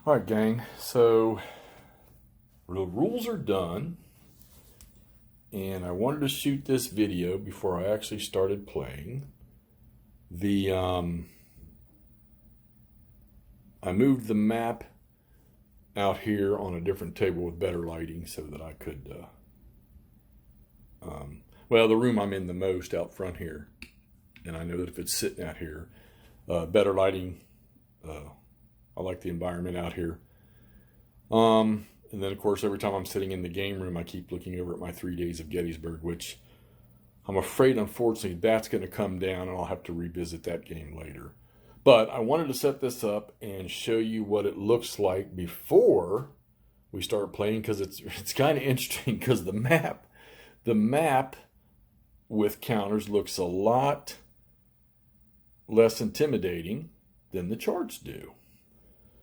All right, gang. So the rules are done, and I wanted to shoot this video before I actually started playing. I moved the map out here on a different table with better lighting so that I could, well, the room I'm in the most out front here, and I know that if it's sitting out here, better lighting. I like the environment out here. And then, of course, every time I'm sitting in the game room, I keep looking over at my 3 days of Gettysburg, which I'm afraid, unfortunately, that's going to come down, and I'll have to revisit that game later. But I wanted to set this up and show you what it looks like before we start playing, because it's kind of interesting, because the map with counters looks a lot less intimidating than the charts do.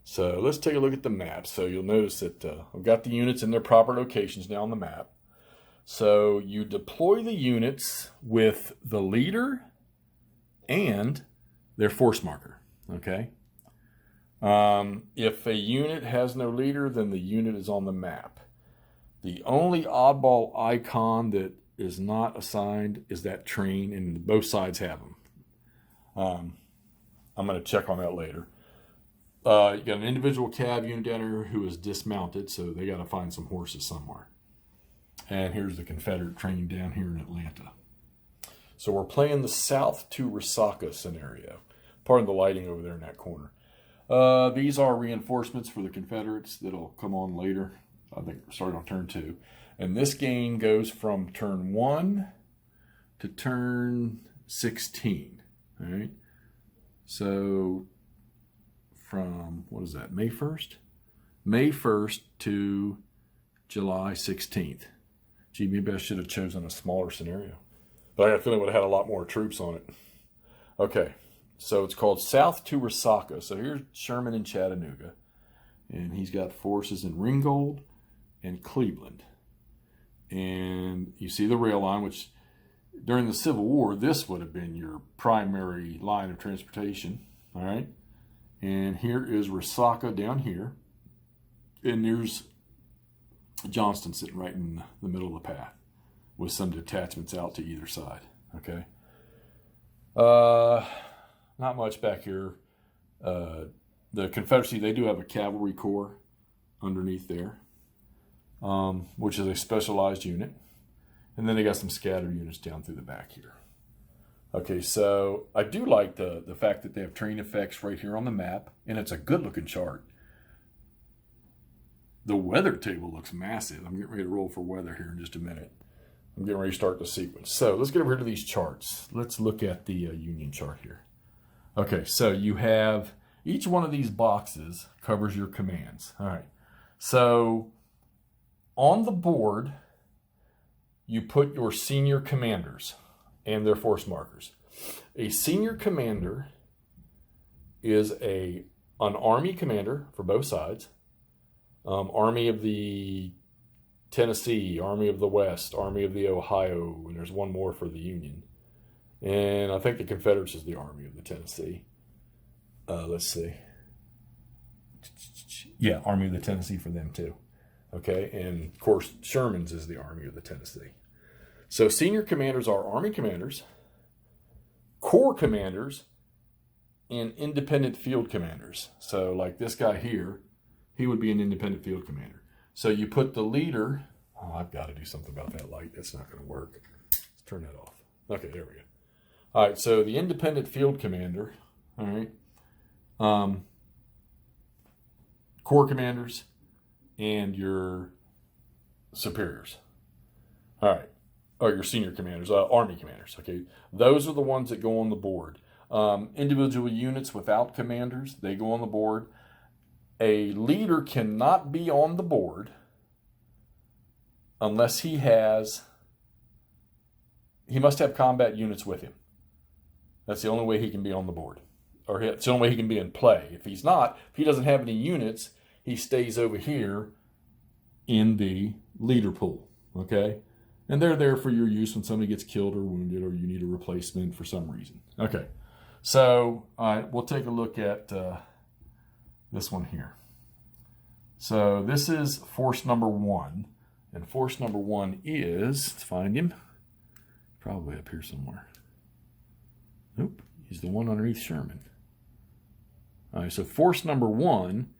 So let's take a look at the map. So you'll notice that I've got the units in their proper locations now on the map. So you deploy the units with the leader and their force marker, okay? If a unit has no leader, then the unit is on the map. The only oddball icon that is not assigned is that train, and both sides have them. I'm going to check on that later. You got an individual cab unit down here who is dismounted, so they got to find some horses somewhere. And here's the Confederate train down here in Atlanta. So we're playing the south to Resaca scenario. Pardon the lighting over there in that corner. These are reinforcements for the Confederates that'll come on later. I think we're starting on turn 2. And this game goes from turn 1 to turn 16. All right. So from, what is that, May 1st? May 1st to July 16th. Gee, maybe I should have chosen a smaller scenario. But I got a feeling it would have had a lot more troops on it. Okay, so it's called South to Resaca. So here's Sherman in Chattanooga. And he's got forces in Ringgold and Cleveland. And you see the rail line, which during the Civil War, this would have been your primary line of transportation. All right. And here is Resaca down here. And there's Johnston sitting right in the middle of the path with some detachments out to either side. Okay. Not much back here. The Confederacy, they do have a cavalry corps underneath there, which is a specialized unit. And then they got some scattered units down through the back here. Okay, so I do like the fact that they have terrain effects right here on the map, and it's a good-looking chart. The weather table looks massive. I'm getting ready to roll for weather here in just a minute. I'm getting ready to start the sequence. So let's get over here to these charts. Let's look at the Union chart here. Okay, so you have each one of these boxes covers your commands. All right, so on the board, you put your senior commanders and their force markers. A senior commander is an Army commander for both sides. Army of the Tennessee, Army of the West, Army of the Ohio, and there's one more for the Union. And I think the Confederates is the Army of the Tennessee. Let's see. Yeah, Army of the Tennessee for them too. Okay, and of course Sherman's is the Army of the Tennessee. So senior commanders are Army commanders, corps commanders, and independent field commanders. So like this guy here, he would be an independent field commander. So you put the leader, oh, I've got to do something about that light. That's not going to work. Let's turn that off. Okay, there we go. All right, so the independent field commander, all right, corps commanders, and your superiors. All right. Or your senior commanders, Army commanders, okay? Those are the ones that go on the board. Individual units without commanders, they go on the board. A leader cannot be on the board unless he must have combat units with him. That's the only way he can be on the board. Or it's the only way he can be in play. If he doesn't have any units, he stays over here in the leader pool, okay? And they're there for your use when somebody gets killed or wounded or you need a replacement for some reason. Okay, so all right, we'll take a look at this one here. So this is force number 1. And force number 1 is, let's find him, probably up here somewhere. Nope, he's the one underneath Sherman. All right, so force number 1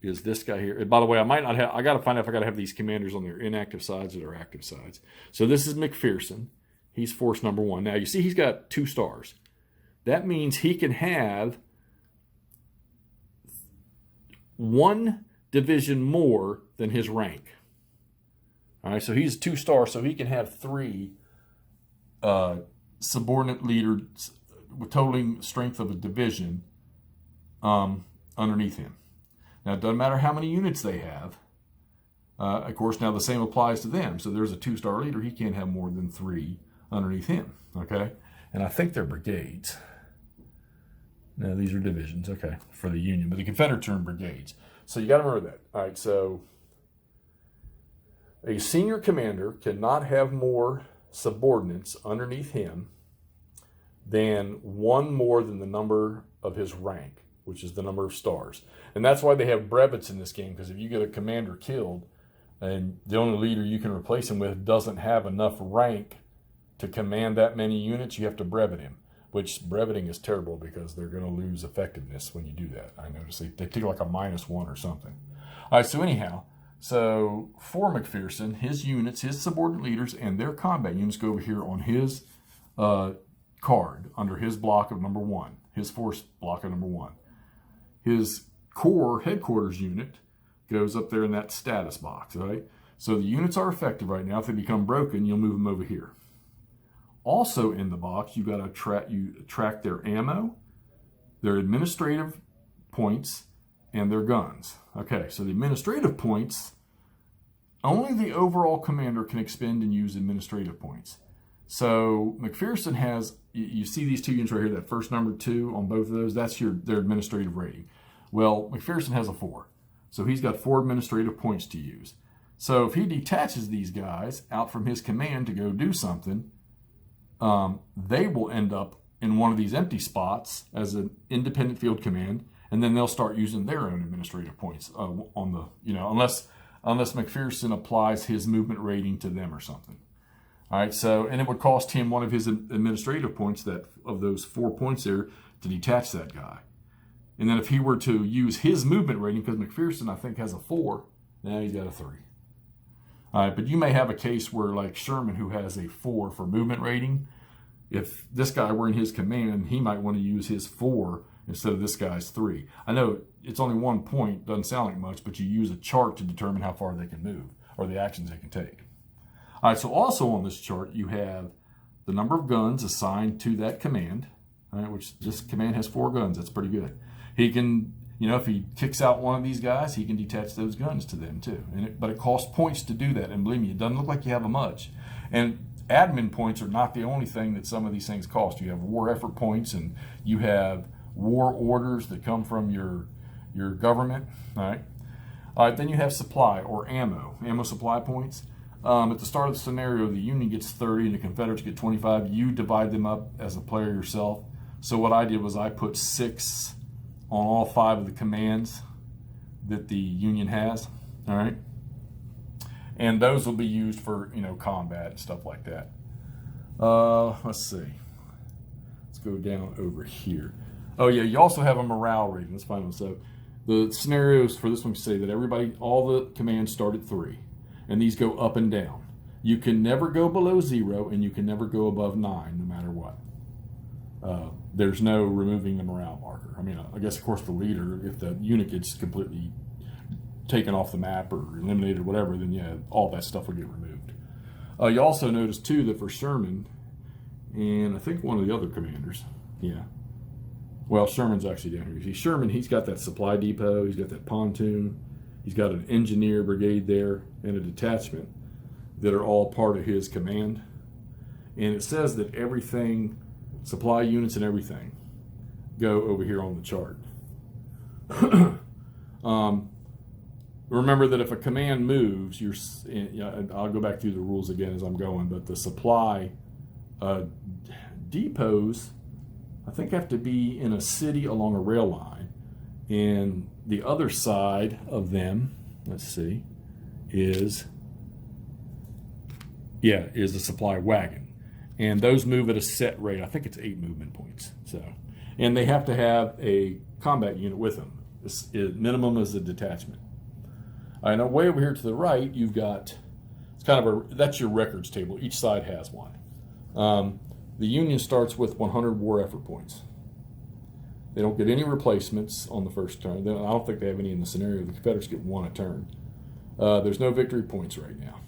is this guy here. And by the way, I got to find out if I got to have these commanders on their inactive sides or their active sides. So this is McPherson. He's force number 1. Now you see he's got 2 stars. That means he can have 1 division more than his rank. All right, so he's 2 stars, so he can have 3 subordinate leaders with totaling strength of a division underneath him. Now, it doesn't matter how many units they have. Of course, now the same applies to them. So there's a 2-star leader. He can't have more than 3 underneath him, okay? And I think they're brigades. No, these are divisions, okay, for the Union. But the Confederates are in brigades. So you got to remember that. All right, so a senior commander cannot have more subordinates underneath him than 1 more than the number of his rank, which is the number of stars. And that's why they have brevets in this game, because if you get a commander killed and the only leader you can replace him with doesn't have enough rank to command that many units, you have to brevet him, which breveting is terrible because they're going to lose effectiveness when you do that. I notice they take like a -1 or something. All right, so anyhow, so for McPherson, his units, his subordinate leaders, and their combat units go over here on his card under his block of number 1, his force block of number 1. His core headquarters unit goes up there in that status box, right? So the units are effective right now. If they become broken, you'll move them over here. Also in the box, you got to track their ammo, their administrative points, and their guns. Okay, so the administrative points, only the overall commander can expend and use administrative points. So McPherson has, you see these 2 units right here, that first number 2 on both of those, that's their administrative rating. Well, McPherson has a 4. So he's got 4 administrative points to use. So if he detaches these guys out from his command to go do something, they will end up in one of these empty spots as an independent field command, and then they'll start using their own administrative points on the, unless McPherson applies his movement rating to them or something. All right, so, and it would cost him 1 of his administrative points, that of those 4 points there, to detach that guy. And then if he were to use his movement rating, because McPherson, I think, has a 4, now he's got a 3. All right, but you may have a case where, like Sherman, who has a 4 for movement rating, if this guy were in his command, he might want to use his 4 instead of this guy's 3. I know it's only 1 point, doesn't sound like much, but you use a chart to determine how far they can move or the actions they can take. All right, so also on this chart, you have the number of guns assigned to that command, all right, which this command has 4 guns. That's pretty good. He can, if he kicks out one of these guys, he can detach those guns to them too. But it costs points to do that. And believe me, it doesn't look like you have much. And admin points are not the only thing that some of these things cost. You have war effort points, and you have war orders that come from your government. All right, then you have supply or ammo supply points. At the start of the scenario, the Union gets 30 and the Confederates get 25. You divide them up as a player yourself. So what I did was I put 6 on all 5 of the commands that the Union has. All right, and those will be used for combat and stuff like that. Let's see. Let's go down over here. Oh yeah, you also have a morale rating. Let's find one. So the scenarios for this one say that all the commands start at 3. And these go up and down. You can never go below 0, and you can never go above 9, no matter what. There's no removing the morale marker. I mean, I guess, of course, the leader, if the unit gets completely taken off the map or eliminated or whatever, then, yeah, all that stuff will get removed. You also notice, too, that for Sherman, and I think one of the other commanders, yeah. Well, Sherman's actually down here. You see, Sherman, he's got that supply depot. He's got that pontoon. He's got an engineer brigade there and a detachment that are all part of his command. And it says that everything, supply units and everything, go over here on the chart. Remember that if a command moves, I'll go back through the rules again as I'm going, but the supply depots, I think, have to be in a city along a rail line. And the other side of them, let's see, is the supply wagon. And those move at a set rate. I think it's 8 movement points. So, and they have to have a combat unit with them. Minimum is a detachment. I know way over here to the right, you've got, it's kind of that's your records table. Each side has one. The Union starts with 100 war effort points. They don't get any replacements on the first turn. I don't think they have any in the scenario. The Confederates get 1 a turn. There's no victory points right now.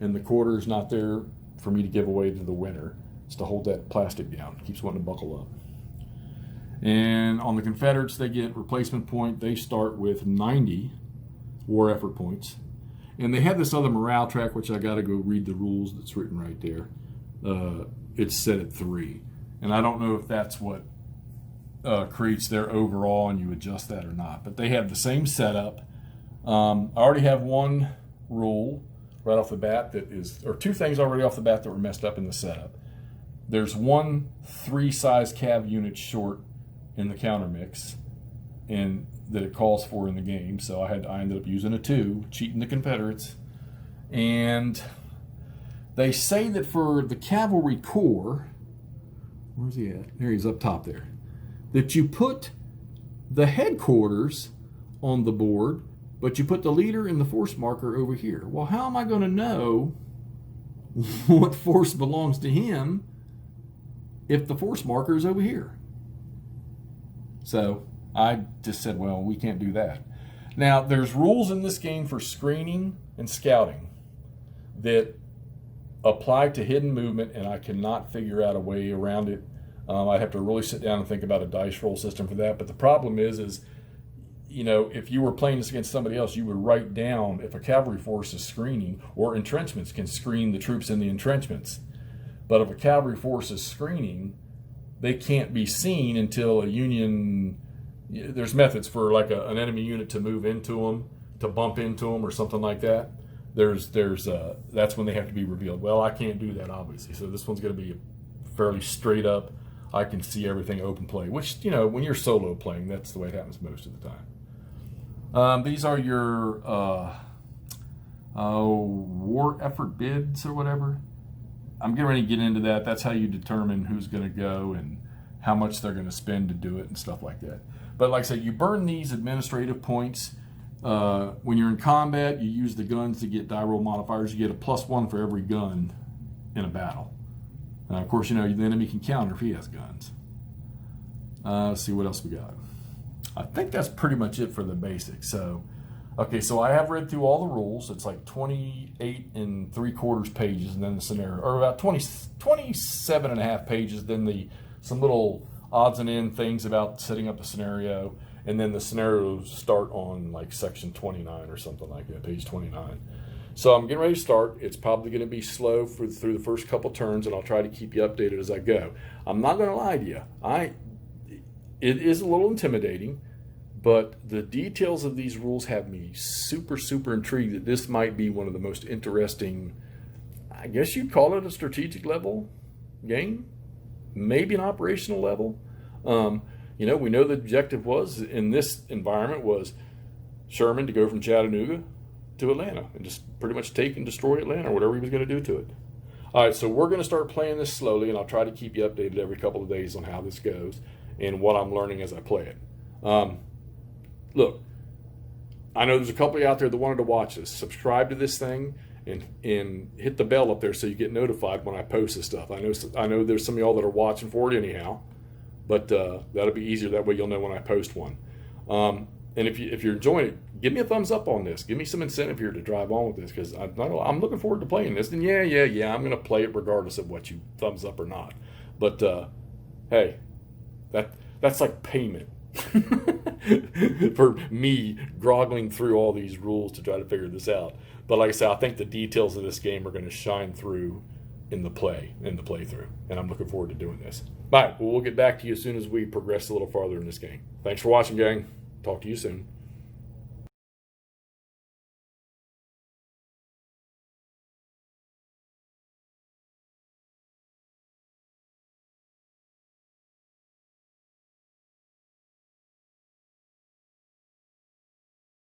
And the quarter is not there for me to give away to the winner. It's to hold that plastic down. It keeps wanting to buckle up. And on the Confederates, they get replacement point. They start with 90 war effort points. And they have this other morale track, which I got to go read the rules that's written right there. It's set at 3. And I don't know if that's what creates their overall and you adjust that or not. But they have the same setup. I already have one rule right off the bat that is, or 2 things already off the bat that were messed up in the setup. There's 1 3-size cav unit short in the counter mix, and that it calls for in the game. So I ended up using a 2, cheating the Confederates. And they say that for the cavalry corps, where's he at? There he's up top there. That you put the headquarters on the board, but you put the leader and the force marker over here. Well, how am I going to know what force belongs to him if the force marker is over here? So I just said, well, we can't do that. Now, there's rules in this game for screening and scouting that apply to hidden movement, and I cannot figure out a way around it. I'd have to really sit down and think about a dice roll system for that. But the problem is, you know, if you were playing this against somebody else, you would write down if a cavalry force is screening, or entrenchments can screen the troops in the entrenchments. But if a cavalry force is screening, they can't be seen until a Union, there's methods for like an enemy unit to move into them, to bump into them or something like that. That's when they have to be revealed. Well, I can't do that, obviously. So this one's going to be fairly straight up. I can see everything open play, which, you know, when you're solo playing, that's the way it happens most of the time. These are your war effort bids or whatever. I'm getting ready to get into that. That's how you determine who's going to go and how much they're going to spend to do it and stuff like that. But like I said, you burn these administrative points. When you're in combat, you use the guns to get die roll modifiers. You get a +1 for every gun in a battle. Of course, you know, the enemy can counter if he has guns. Let's see what else we got. I think that's pretty much it for the basics. So, okay, so I have read through all the rules. It's like 28 3/4 pages, and then the scenario, or about 27 and a half pages, then some little odds and end things about setting up the scenario, and then the scenarios start on like section 29 or something like that, page 29. So I'm getting ready to start. It's probably going to be slow through the first couple turns, and I'll try to keep you updated as I go. I'm not going to lie to you. It is a little intimidating, but the details of these rules have me super, super intrigued that this might be one of the most interesting, I guess you'd call it a strategic level game, maybe an operational level. You know, we know the objective was, in this environment, was Sherman to go from Chattanooga to Atlanta and just pretty much take and destroy Atlanta, or whatever he was going to do to it. All right, so we're going to start playing this slowly, and I'll try to keep you updated every couple of days on how this goes and what I'm learning as I play it. Look, I know there's a couple of you out there that wanted to watch this. Subscribe to this thing and hit the bell up there so you get notified when I post this stuff. I know there's some of y'all that are watching for it anyhow, but that'll be easier. That way you'll know when I post one. And if you're enjoying it, give me a thumbs up on this. Give me some incentive here to drive on with this, because I'm looking forward to playing this. And yeah, I'm going to play it regardless of what you thumbs up or not. But hey, that's like payment for me groggling through all these rules to try to figure this out. But like I said, I think the details of this game are going to shine through in the playthrough, and I'm looking forward to doing this. All right, well, we'll get back to you as soon as we progress a little farther in this game. Thanks for watching, gang. Talk to you soon.